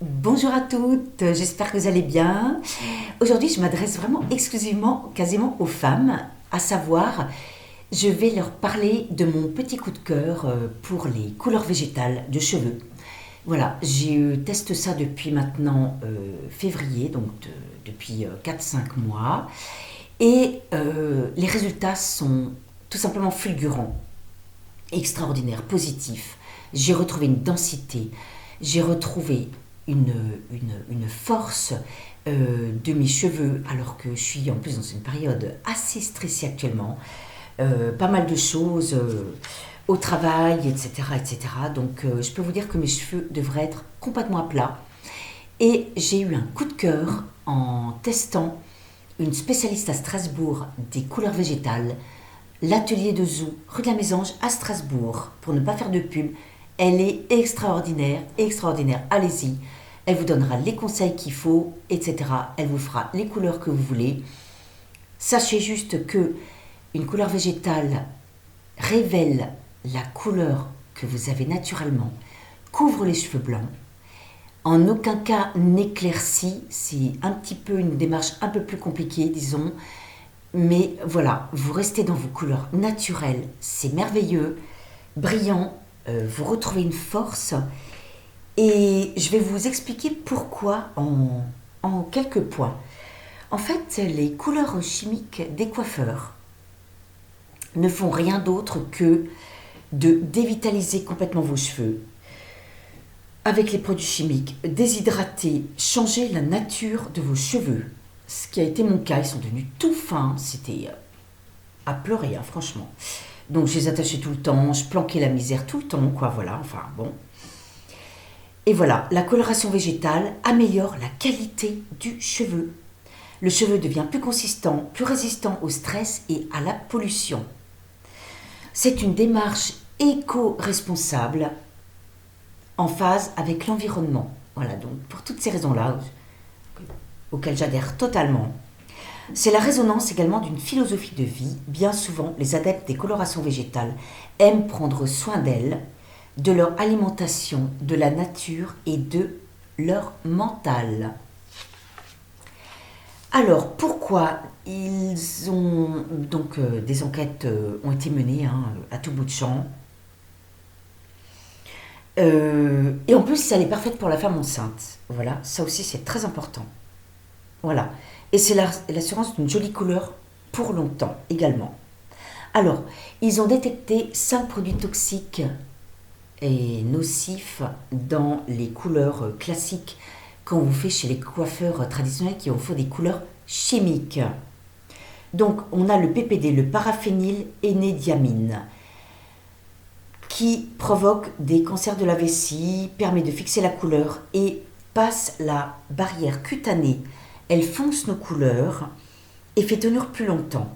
Bonjour à toutes, j'espère que vous allez bien. Aujourd'hui, je m'adresse vraiment exclusivement, quasiment aux femmes, à savoir, je vais leur parler de mon petit coup de cœur pour les couleurs végétales de cheveux. Voilà, j'ai teste ça depuis maintenant février, donc depuis 4-5 mois, et les résultats sont tout simplement fulgurants, extraordinaires, positifs. J'ai retrouvé une densité, j'ai retrouvé une force de mes cheveux, alors que je suis en plus dans une période assez stressée actuellement. Pas mal de choses au travail, etc. etc. Donc je peux vous dire que mes cheveux devraient être complètement à plat. Et j'ai eu un coup de cœur en testant une spécialiste à Strasbourg des couleurs végétales, l'atelier de Zou, rue de la Mésange à Strasbourg, pour ne pas faire de pub. Elle est extraordinaire, extraordinaire. Allez-y, elle vous donnera les conseils qu'il faut, etc. Elle vous fera les couleurs que vous voulez. Sachez juste que une couleur végétale révèle la couleur que vous avez naturellement, couvre les cheveux blancs, en aucun cas n'éclaircit, c'est un petit peu une démarche un peu plus compliquée, disons, mais voilà, vous restez dans vos couleurs naturelles, c'est merveilleux, brillant, vous retrouvez une force, et je vais vous expliquer pourquoi en quelques points. En fait, les couleurs chimiques des coiffeurs ne font rien d'autre que de dévitaliser complètement vos cheveux avec les produits chimiques, déshydrater, changer la nature de vos cheveux. Ce qui a été mon cas, ils sont devenus tout fins, c'était à pleurer, hein, franchement. Donc je les attachais tout le temps, je planquais la misère tout le temps, quoi, voilà, enfin bon. Et voilà, la coloration végétale améliore la qualité du cheveu. Le cheveu devient plus consistant, plus résistant au stress et à la pollution. C'est une démarche éco-responsable en phase avec l'environnement. Voilà, donc pour toutes ces raisons-là, auxquelles j'adhère totalement, c'est la résonance également d'une philosophie de vie. Bien souvent, les adeptes des colorations végétales aiment prendre soin d'elles, de leur alimentation, de la nature et de leur mental. Alors, pourquoi ils ont donc des enquêtes ont été menées à tout bout de champ. Et en plus, elle est parfaite pour la femme enceinte. Voilà, ça aussi c'est très important. Voilà. Et c'est l'assurance d'une jolie couleur pour longtemps également. Alors, ils ont détecté 5 produits toxiques et nocifs dans les couleurs classiques qu'on vous fait chez les coiffeurs traditionnels qui vous font des couleurs chimiques. Donc, on a le PPD, le paraphénylénédiamine, qui provoque des cancers de la vessie, permet de fixer la couleur et passe la barrière cutanée. Elle fonce nos couleurs et fait tenir plus longtemps.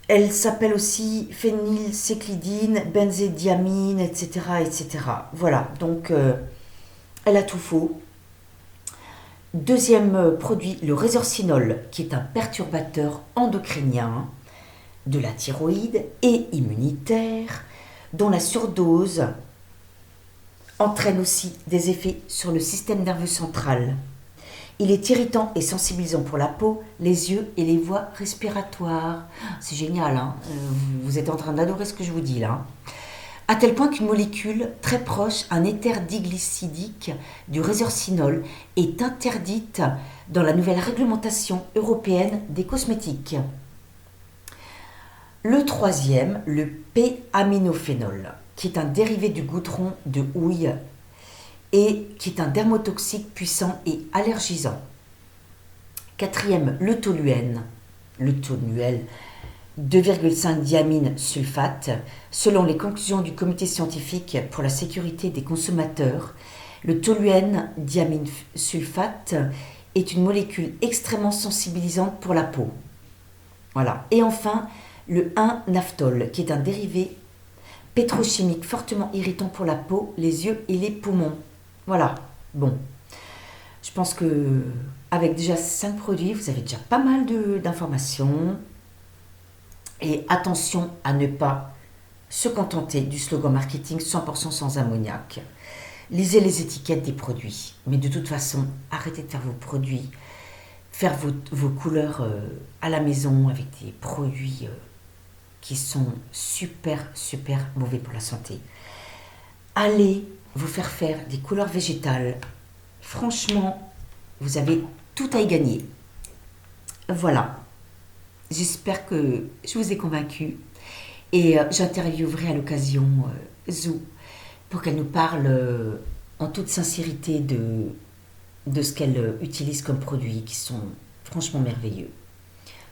Elle s'appelle aussi phénylcyclidine, benzédiamine, etc., etc. Voilà, donc elle a tout faux. Deuxième produit, le résorcinol, qui est un perturbateur endocrinien de la thyroïde et immunitaire, dont la surdose entraîne aussi des effets sur le système nerveux central. Il est irritant et sensibilisant pour la peau, les yeux et les voies respiratoires. C'est génial, hein, vous êtes en train d'adorer ce que je vous dis là. À tel point qu'une molécule très proche, un éther diglycidique du résorcinol, est interdite dans la nouvelle réglementation européenne des cosmétiques. Le troisième, le p-aminophénol, qui est un dérivé du goudron de houille et qui est un dermotoxique puissant et allergisant. Quatrième, le toluène, 2,5 diamine sulfate. Selon les conclusions du comité scientifique pour la sécurité des consommateurs, le toluène diamine sulfate est une molécule extrêmement sensibilisante pour la peau. Voilà. Et enfin, le 1-naphthol, qui est un dérivé pétrochimique fortement irritant pour la peau, les yeux et les poumons. Voilà, bon. Je pense que avec déjà 5 produits, vous avez déjà pas mal d'informations. Et attention à ne pas se contenter du slogan marketing 100% sans ammoniac. Lisez les étiquettes des produits. Mais de toute façon, arrêtez de faire vos produits, faire vos couleurs à la maison avec des produits qui sont super, super mauvais pour la santé. Allez vous faire des couleurs végétales. Franchement, vous avez tout à y gagner. Voilà. J'espère que je vous ai convaincu. Et j'interviewerai à l'occasion Zou pour qu'elle nous parle en toute sincérité de ce qu'elle utilise comme produits qui sont franchement merveilleux.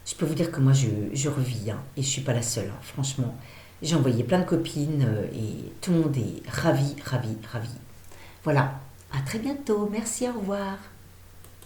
Je peux vous dire que moi je revis hein, et je suis pas la seule. Hein. Franchement, j'ai envoyé plein de copines et tout le monde est ravi, ravi, ravi. Voilà, à très bientôt. Merci, au revoir.